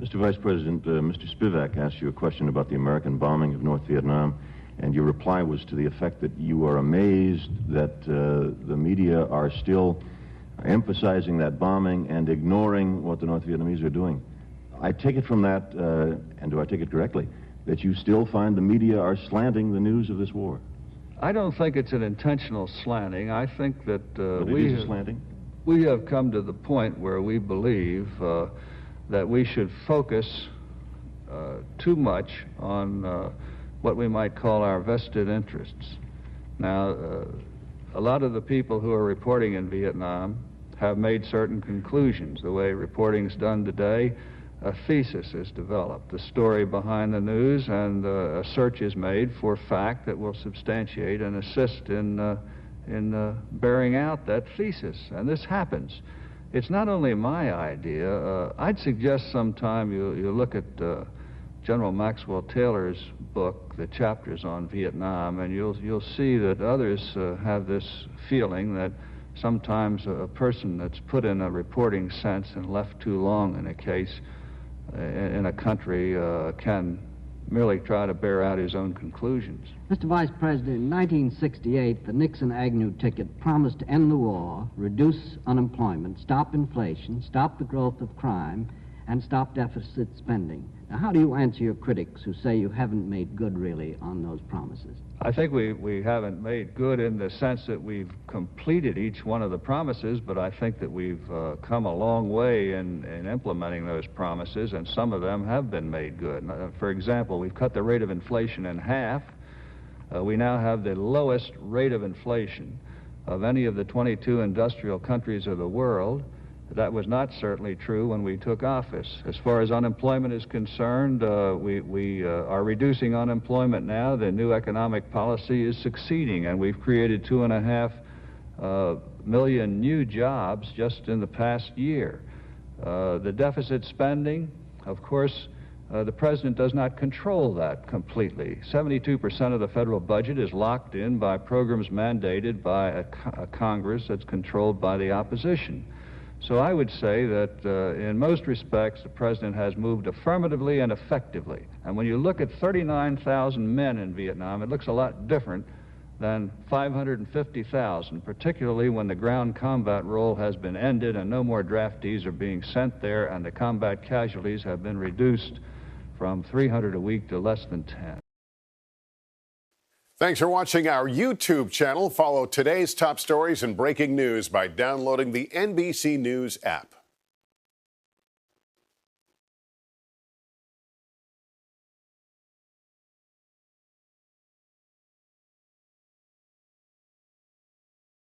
Mr. Vice President, Mr. Spivak asked you a question about the American bombing of North Vietnam, and your reply was to the effect that you are amazed that the media are still emphasizing that bombing and ignoring what the North Vietnamese are doing. I take it from that, and do I take it correctly, that you still find the media are slanting the news of this war? I don't think it's an intentional slanting. I think that slanting? We have come to the point where we believe that we should focus too much on what we might call our vested interests. Now, a lot of the people who are reporting in Vietnam have made certain conclusions. The way reporting's done today, a thesis is developed, the story behind the news, and a search is made for fact that will substantiate and assist in bearing out that thesis. And this happens. It's not only my idea. I'd suggest sometime you look at General Maxwell Taylor's book, the chapters on Vietnam, and you'll see that others have this feeling that sometimes a person that's put in a reporting sense and left too long in a case in a country can merely try to bear out his own conclusions. Mr. Vice President, in 1968, the Nixon-Agnew ticket promised to end the war, reduce unemployment, stop inflation, stop the growth of crime, and stop deficit spending. Now, how do you answer your critics who say you haven't made good, really, on those promises? I think we haven't made good in the sense that we've completed each one of the promises, but I think that we've come a long way in implementing those promises, and some of them have been made good. For example, we've cut the rate of inflation in half. We now have the lowest rate of inflation of any of the 22 industrial countries of the world. That was not certainly true when we took office. As far as unemployment is concerned, we are reducing unemployment now. The new economic policy is succeeding, and we've created 2.5 million new jobs just in the past year. The deficit spending, of course, the president does not control that completely. 72% of the federal budget is locked in by programs mandated by a Congress that's controlled by the opposition. So I would say that in most respects, the president has moved affirmatively and effectively. And when you look at 39,000 men in Vietnam, it looks a lot different than 550,000, particularly when the ground combat role has been ended and no more draftees are being sent there, and the combat casualties have been reduced from 300 a week to less than 10. Thanks for watching our YouTube channel. Follow today's top stories and breaking news by downloading the NBC News app.